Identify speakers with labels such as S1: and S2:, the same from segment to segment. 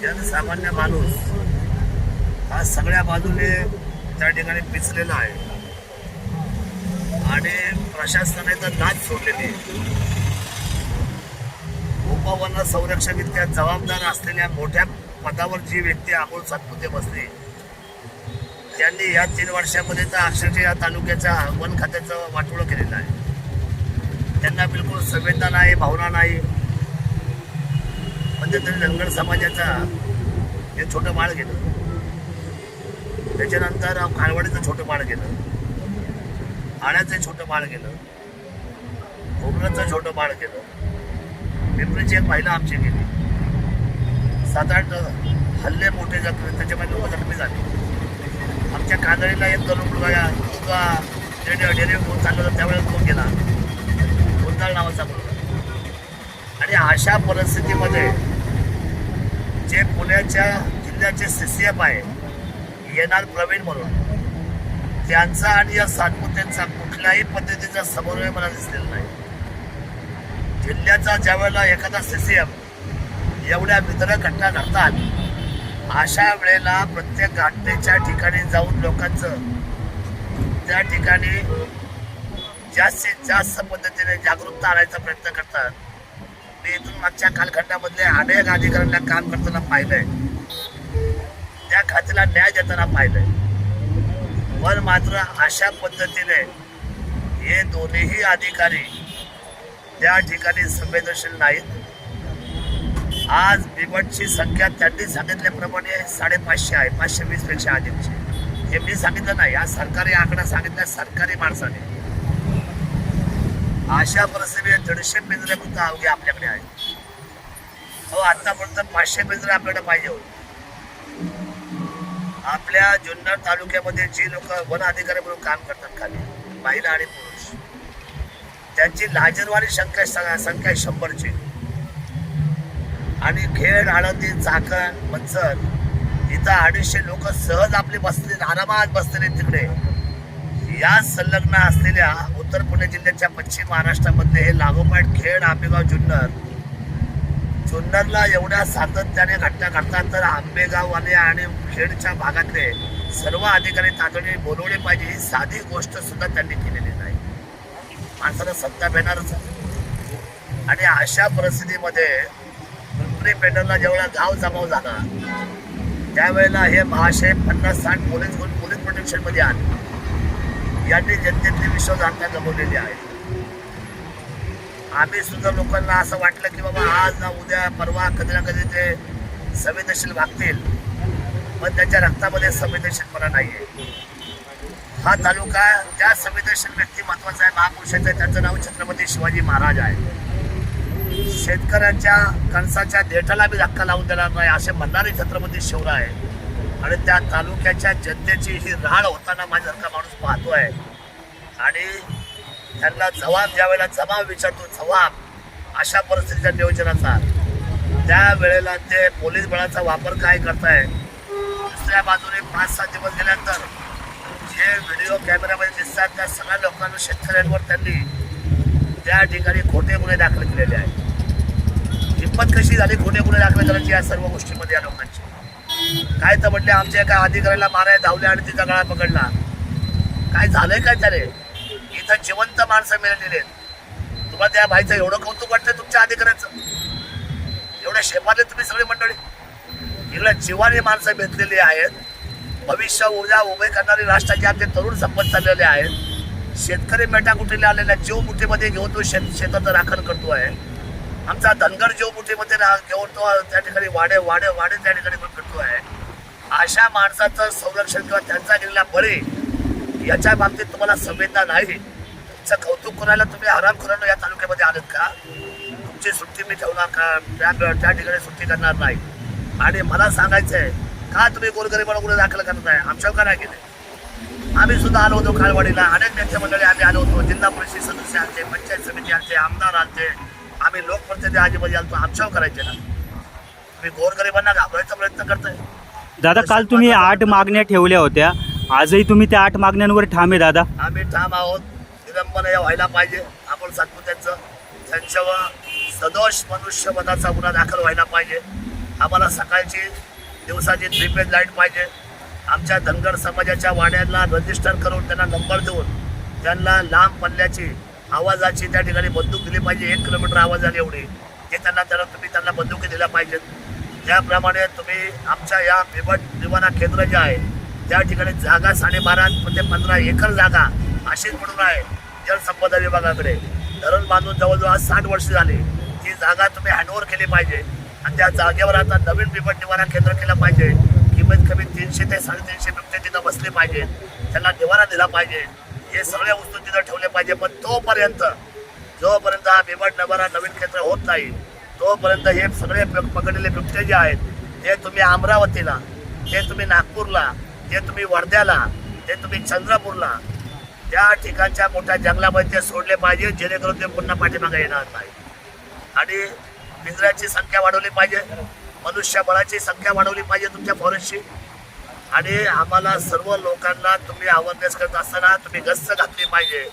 S1: जनसामान्य माणूस हा सगळ्या बाजूने त्या ठिकाणी पिचलेला आहे आणि प्रशासनाने तर लाच सोडलेली आहे. उपवन संरक्षक इतक्या जबाबदार असलेल्या मोठ्या पदावर जी व्यक्ती अमोल सातपुते बसली, त्यांनी या 3 वर्षामध्ये तर अक्षरशः या तालुक्याच्या वन खात्याचं वाटोळं केलेलं आहे. त्यांना बिलकुल संवेदना नाही, भावना नाही. म्हणजे तरी धनगर समाजाचा हे छोटं बाळ गेलं, त्याच्यानंतर कालवाडीचं छोटं बाळ गेलं, आण्याचं छोटं बाळ गेलं, खोबऱ्याचं छोटं बाळ गेलं, पिंपरीची एक महिला आमची गेली, 7-8 हल्ले मोठे जखमी, त्याच्यामध्ये लोक जखमी झाले. आमच्या कांदळीला एक तरुण मुलगा डेअरी घेऊन चालला होता, त्यावेळेस तो गेला, गोंधळ नावाचा मुलगा. आणि अशा परिस्थितीमध्ये जे पुण्याच्या जिल्ह्याचे CCF आहे येणार प्रवीण म्हणून, त्यांचा आणि या सातपुतेंचा कुठल्याही पद्धतीचा समन्वय मला दिसलेला नाही. जिल्ह्याचा ज्यावेळेला एखादा CCF एवढ्या वितरक घटना घडतात, अशा वेळेला प्रत्येक घटनेच्या ठिकाणी जाऊन लोकांचं त्या ठिकाणी जास्तीत जास्त पद्धतीने जागरूकता आणायचा प्रयत्न करतात. मी इथून मागच्या कालखंडामधले अनेक अधिकाऱ्यांना काम करताना पाहिलंय, त्या खात्याला न्याय देताना पाहिलंय. पण मात्र अशा पद्धतीने हे दोन्हीही अधिकारी त्या ठिकाणी संवेदनशील नाहीत. आज बिबटची संख्या त्यांनी सांगितल्याप्रमाणे 550 आहे, 520 पेक्षा अधिकची. हे मी सांगितलं नाही, हा सरकारी आकडा सांगितला सरकारी माणसाने. अशा परिस्थितीत 150 पिंजरे फक्त अवघे आपल्याकडे आहे. आतापर्यंत 500 पिंजरे आपल्याकडे पाहिजे होते. आपल्या जुन्नर तालुक्यामध्ये जी लोक वन अधिकारी म्हणून काम करतात खाली, महिला आणि पुरुष, त्यांची लाजरवाणी संख्या 100ची. आणि खेड, आळंदी, चाकण, मंचर इथं 250 लोक सहज आपले बसले, आरामात बसलेले तिकडे. या संलग्न असलेल्या उत्तर पुणे जिल्ह्याच्या पश्चिम महाराष्ट्रामधले हे लागोपाठ खेड, आंबेगाव, जुन्नरला एवढ्या सातत्याने घटना घडतात, तर आंबेगाववाले आणि खेडच्या भागातले सर्व अधिकारी तातडीने बोलवले पाहिजे. ही साधी गोष्ट सुद्धा त्यांनी केलेली नाही. माणसाला सत्ता येणारच. आणि अशा परिस्थितीमध्ये पिंपरी पेंढरला जेवढा गाव जमाव झाला, त्यावेळेला हे महाशय 50-60 पोलीस घेऊन पोलीस प्रोटेक्शनमध्ये आले. यांनी जनतेतली विश्वासार्हता गमावलेली आहे. आम्ही सुद्धा लोकांना असं वाटलं की बाबा आज ना उद्या परवा कधी ना कधी ते संवेदनशील वागतील, पण त्यांच्या रक्तामध्ये संवेदनशीलपणा नाही आहे. हा तालुका त्या संवेदनशील व्यक्तिमत्वाचा आहे, महापुरुषाचा आहे. त्यांचं नाव छत्रपती शिवाजी महाराज आहे. शेतकऱ्यांच्या कणसाच्या देठाला बी धक्का लावून देणार नाही असे म्हणणारे छत्रपती शिवराय आहे. आणि त्या तालुक्याच्या जनतेची ही राळ होताना माझ्यासारखा माणूस पाहतोय. आणि त्यांना जबाब ज्यावेळेला जबाब विचारतो, जबाब अशा परिस्थितीच्या नियोजनाचा, त्यावेळेला ते पोलीस बळाचा वापर काय करताय. दुसऱ्या बाजूने 5-6 दिवस गेल्यानंतर जे व्हिडिओ कॅमेऱ्यामध्ये दिसतात त्या सगळ्या लोकांना, शेतकऱ्यांवर त्यांनी त्या ठिकाणी खोटे गुन्हे दाखल केलेले आहेत. हिंमत कशी झाली खोटे गुन्हे दाखल करायची या सर्व गोष्टीमध्ये या लोकांची. काय तर म्हटले आमच्या एका अधिकाऱ्याला मारायला धावले आणि तिचा गळा पकडला. काय झालंय काय त्याने? इथं जिवंत माणसं मिळालेले आहेत. तुम्हाला त्या भाईचं एवढं कौतुक वाटतंय तुमच्या अधिकाऱ्याचं? एवढ्या शेपारले तुम्ही सगळी मंडळी, इकडे जिवाने माणसं भेटलेली आहेत. भविष्य ऊर्जा उभे करणारी राष्ट्राचे आमचे तरुण संपत चाललेले आहेत. शेतकरी मेटाकुटीला आलेल्या जीव मुठीमध्ये घेऊन तो शेताचं राखण करतोय. आमचा धनगर जीव मुठीमध्ये घेऊन तो त्या ठिकाणी वाडे त्या ठिकाणी करतोय. अशा माणसाचं संरक्षण किंवा त्यांचा गेलेला बळी याच्या बाबतीत तुम्हाला संवेदना नाही. तुमचं कौतुक करायला तुम्ही आरामखोरांना या तालुक्यामध्ये आलेत का? तुमची सुट्टी मी ठेवणार का? त्या ठिकाणी सुट्टी करणार नाही. आणि मला सांगायचंय, का तुम्ही गोरगरिबांना गुन्हे दाखल करत आहे? आमच्यावर का नाही केले? आम्ही सुद्धा आलो होतो कालवाडीला, अनेक नेते मंडळी आम्ही आलो होतो. जिल्हा परिषद सदस्य आलते, पंचायत समिती आलते, आमदार आलते, आम्ही लोकप्रतिनिधी आजीबाजी आलतो. आमच्यावर करायचे ना? तुम्ही गोरगरिबांना घाबरायचा प्रयत्न करताय.
S2: दादा, काल तुम्ही 8 मागण्या ठेवल्या होत्या, आजही तुम्ही त्या 8 मागण्यांवर ठाम आहे दादा?
S1: आम्ही ठाम आहोत. विलंबन व्हायला पाहिजे. आपण सातपुत्यांचं त्यांच्यावर सदोष मनुष्यवधाचा गुन्हा दाखल व्हायला पाहिजे. आम्हाला सकाळची दिवसाची प्रीपेड लाईट पाहिजे. आमच्या धनगर समाजाच्या वाड्यांना रजिस्टर करून त्यांना नंबर देऊन त्यांना लांब पल्ल्याची आवाजाची त्या ठिकाणी बंदूक दिली पाहिजे. 1 किलोमीटर आवाज आली एवढी ते तुम्ही त्यांना बंदुकी दिल्या पाहिजेत. त्याप्रमाणे तुम्ही आमच्या या बिबट निवारा केंद्र जे आहे त्या ठिकाणी जागा 12.5 ते 15 एकर जागा अशीच म्हणून आहे जलसंपदा विभागाकडे. धरण बांधून जवळजवळ आज 60 वर्ष झाली. ती जागा तुम्ही हँडओव्हर केली पाहिजे आणि त्या जागेवर आता नवीन बिबट निवारा केंद्र केलं पाहिजे. कमीत कमी 300 ते 350 बिबटे तिथं बसले पाहिजे. त्यांना निवारा दिला पाहिजे. हे सगळे वस्तू तिथं ठेवले पाहिजे. पण जोपर्यंत हा बिबट निवारा नवीन केंद्र होत नाही तोपर्यंत हे सगळे पकडलेले बिबटे जे आहेत ते तुम्ही अमरावतीला, ते तुम्ही नागपूरला, ते तुम्ही वर्ध्याला, ते तुम्ही चंद्रपूरला त्या ठिकाणच्या मोठ्या जंगलामध्ये ते सोडले पाहिजे जेणेकरून ते पुन्हा पाठीमागे येणार नाही. आणि पिंजऱ्याची संख्या वाढवली पाहिजे. मनुष्यबळाची संख्या वाढवली पाहिजे तुमच्या फॉरेस्टची. आणि आम्हाला सर्व लोकांना तुम्ही अवेअरनेस करत असताना तुम्ही गस्त घातली पाहिजे.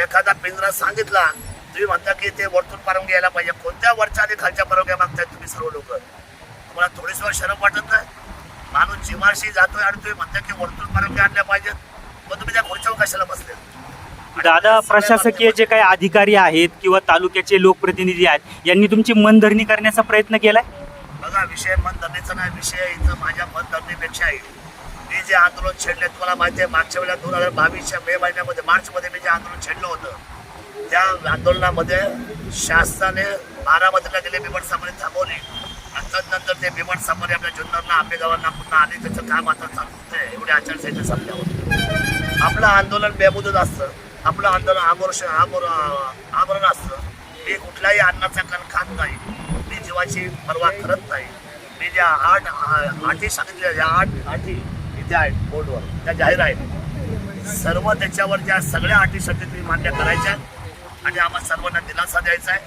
S1: एखादा पिंजरा सांगितला तुम्ही म्हणता की ते वरतून परवानगी यायला पाहिजे. कोणत्या वरच्या आणि खालच्या परवानग्या मागताय तुम्ही सर्व लोक? तुम्हाला थोडीसं शरम वाटत नाही? माणूस जीवाशी जातोय आणि तुम्ही म्हणता की वरतून परवानगी आणल्या पाहिजेत. मग तुम्ही त्या खुर्च्यावर कशाला बसले?
S2: दादा, प्रशासकीय जे काही अधिकारी आहेत किंवा तालुक्याचे लोकप्रतिनिधी आहेत यांनी तुमची मनधरणी करण्याचा प्रयत्न केलाय?
S1: बघा, विषय मनधरणीचा नाही. विषय इथं माझ्या मनधरणीपेक्षा आहे. मी जे आंदोलन छेडले तुम्हाला माहिती आहे. मागच्या वेळेला 2022च्या मे महिन्यामध्ये मार्चमध्ये मी जे आंदोलन छेडलं होतं त्या आंदोलनामध्ये शासनाने बारामतीला गेले बिबट सफारी थांबवली आणि तदनंतर ते बिबट सफारी आपल्या जुन्नरला आंबेगावांना पुन्हा आले. त्याचं काम आता चालू आहे. एवढे आचारसंहिता संपल्यावर आपलं आंदोलन बेमुदत असतं. आपलं आंदोलन आमरण असतं. मी कुठल्याही अन्नाचा कण खात नाही. मी जीवाची पर्वा करत नाही. मी ज्या 8 अटी सांगितल्या, ज्या 8 अटी इथे आहेत बोर्डवर, त्या जाहीर आहेत. सर्व त्याच्यावर ज्या सगळ्या अटी शर्ती तुम्ही मान्य करायच्या आणि आम्हाला सर्वांना दिलासा द्यायचा आहे.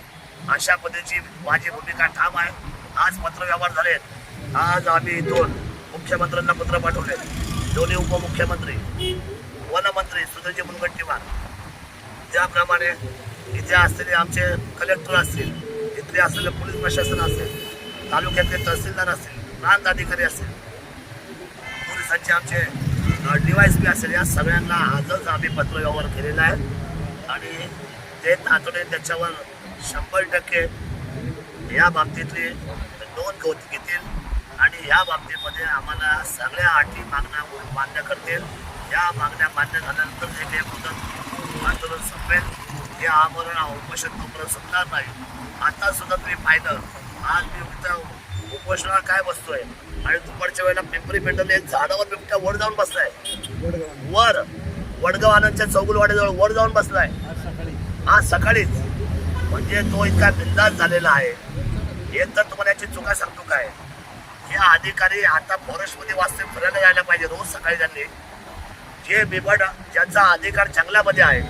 S1: अशा पद्धतीची माझी भूमिका ठाम आहे. आज पत्रव्यवहार झालेत. आज आम्ही इथून मुख्यमंत्र्यांना पत्र पाठवले. दोन्ही उपमुख्यमंत्री, वनमंत्री सुधीरजी मुनगंटीवार, त्याप्रमाणे इथे असलेले आमचे कलेक्टर असतील, इथले असलेले पोलीस प्रशासन असेल, तालुक्यातले तहसीलदार असतील, प्रांत अधिकारी असतील, पोलिसांचे आमचे DYSP असेल, या सगळ्यांना आजच आम्ही पत्रव्यवहार केलेला आहे आणि ते तातडीने त्याच्यावर 100% या बाबतीतली नोंद घेतील आणि या बाबतीमध्ये आम्हाला सगळ्या अटी मागण्या मान्य करतील. या मागण्या मान्य झाल्यानंतर जे काही मुदत आंदोलन संपेल. हे आमरण उपोषण तोपर्यंत संपणार नाही. आता सुद्धा तुम्ही पाहिलं, आज मी इथं उपोषणाला काय बसतोय आणि दुपारच्या वेळेला पिंपरी पेटवले झाडावर बिबट्या वर जाऊन बसलाय. वर वडगाव आनंदच्या चौगुलवाड्याजवळ वर जाऊन बसलाय आज सकाळीच. म्हणजे तो इतका बिंदास झालेला आहे. एक तर तुम्हाला याची चुका सांगतो काय, हे अधिकारी आता फॉरेस्टमध्ये वास्तविक फिरायला यायला पाहिजे रोज सकाळी. त्यांनी जे बिबट ज्यांचा अधिकार जंगलामध्ये आहे,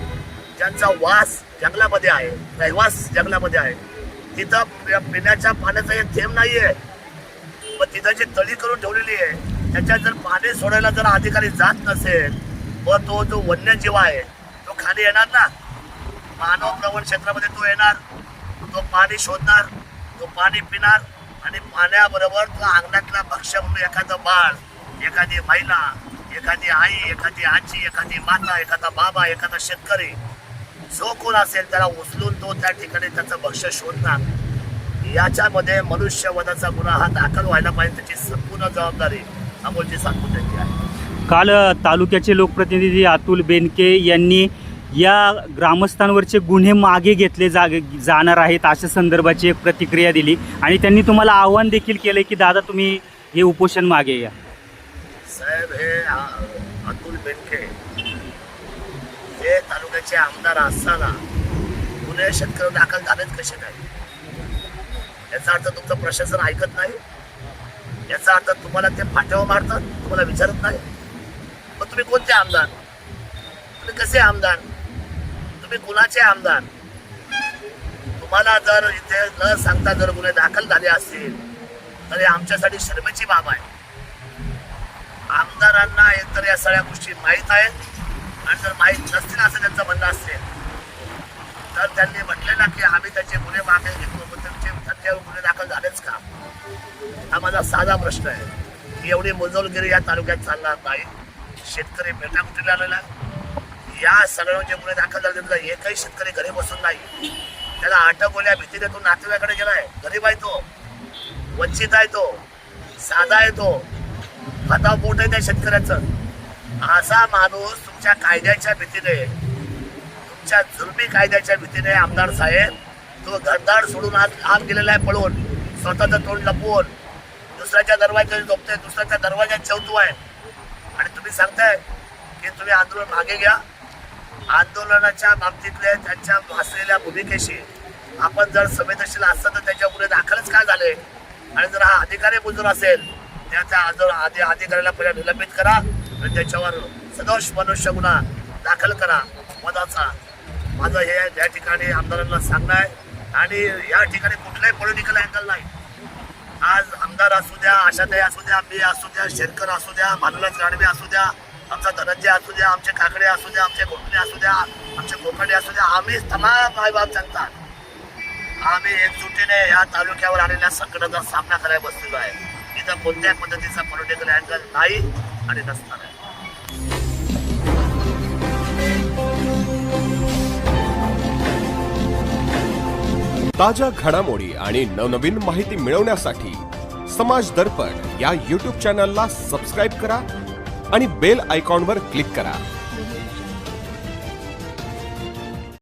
S1: ज्यांचा वास जंगलामध्ये आहे, रहिवास जंगलामध्ये आहे, तिथं पिण्याच्या पाण्याचा एक थेंब नाही आहे. पण तिथं जी तळी करून ठेवलेली आहे त्याच्यात जर पाणी सोडायला जर अधिकारी जात नसेल व तो जो वन्यजीव आहे तो खाली येणार ना. मानव प्रवण क्षेत्रामध्ये तो येणार, तो पाणी शोधणार, तो पाणी पिणार आणि पाण्याबरोबर तो अंगणातला भक्ष्य म्हणून एखादं बाळ, एखादी महिला, एखादी आई, एखादी आजी, एखादी माता, एखादा बाबा, एखादा शेतकरी, जो कोण असेल त्याला उचलून तो त्या ठिकाणी त्याचं भक्ष्य शोधणार. याच्यामध्ये मनुष्यवधाचा गुन्हा हा दाखल व्हायला पाहिजे. त्याची संपूर्ण जबाबदारी अमोलजी सातपुतेची आहे.
S2: काल तालुक्याचे लोकप्रतिनिधी अतुल बेनके यांनी या ग्रामस्थांवरचे गुन्हे मागे घेतले जाणार आहेत अशा संदर्भाची एक प्रतिक्रिया दिली आणि त्यांनी तुम्हाला आव्हान देखील केलं की दादा तुम्ही हे उपोषण मागे या.
S1: साहेब, हे अतुल बेनके हे तालुक्याचे आमदार असताना गुन्हे शेतकरी दाखल झालेच कसे नाही? याचा अर्थ तुमचं प्रशासन ऐकत नाही? याचा अर्थ तुम्हाला ते फाट्यावर मारतात, तुम्हाला विचारत नाही? मग तुम्ही कोणते आमदार? तुम्ही कसे आमदार? तुम्ही कुणाचे आमदार? तुम्हाला जर इथे न सांगता जर गुन्हे दाखल झाले असतील तर हे आमच्यासाठी शरमेची बाब आहे. आमदारांना एकतर या सगळ्या गोष्टी माहीत आहेत आणि जर माहीत नसतील असं त्यांचं म्हणणं असेल तर त्यांनी म्हटले ना की आम्ही त्याचे गुन्हे मागे घेतो. टक्क्यावर गुन्हे दाखल झालेच का? हा माझा साधा प्रश्न आहे. की एवढी मुजोलगिरी या तालुक्यात चालणार नाही. शेतकरी मेटाकुटीला आलेला या सगळ्यांचे गुन्हे दाखल झाले. एकही शेतकरी घरी बसून नाही. त्याला अटकवल्या भीतीने तो नातेवाईकडे गेलाय. गरीब आहे तो, वंचित आहे तो, साधा आहे तो, हाता पोट आहे त्या शेतकऱ्याचं. असा माणूस तुमच्या कायद्याच्या भीतीने, तुमच्या जुलमी कायद्याच्या भीतीने आमदार साहेब तो घरदार सोडून आत गेलेला आहे पळून, स्वतःचं तोंड लपवून, दुसऱ्याच्या दरवाज्यात झोपतोय, दुसऱ्याच्या दरवाज्यात जेवतोय. आणि तुम्ही सांगताय की तुम्ही आंदोलन मागे घ्या. आंदोलनाच्या बाबतीतल्या त्यांच्या असलेल्या भूमिकेशी आपण जर संवेदनशील असतं तर त्याच्या पुढे दाखलच काय झाले. आणि जर हा अधिकारी बुजूर असेल त्या अधिकाऱ्याला पहिला निलंबित करा आणि त्याच्यावर सदोष मनुष्य गुन्हा दाखल करा मधाचा. माझं हे या ठिकाणी आमदारांना सांगणं आहे. आणि या ठिकाणी कुठलाही पॉलिटिकल अँगल नाही. आज आमदार असू द्या, आशाताई असू द्या, मी असू द्या, शेरकर असू द्या, भानुलाल गाडवे असू द्या, आमचा धनंजय असू द्या, आमचे काकडे असू द्या, आमचे घोटणे असू द्या, आमचे कोकणे असू द्या, आम्ही तमाम मायबाप सांगतात. आम्ही एकजुटीने या तालुक्यावर आलेल्या संकटाचा सामना करायला बसलेलो आहे. इथं कोणत्या पद्धतीचा पॉलिटिकल अँगल नाही आणि नसणार आहे.
S3: ताज्या घडामोडी आणि नवनवीन माहिती मिळवण्यासाठी समाज दर्पण या YouTube चॅनलला सबस्क्राईब करा आणि बेल आयकॉनवर क्लिक करा.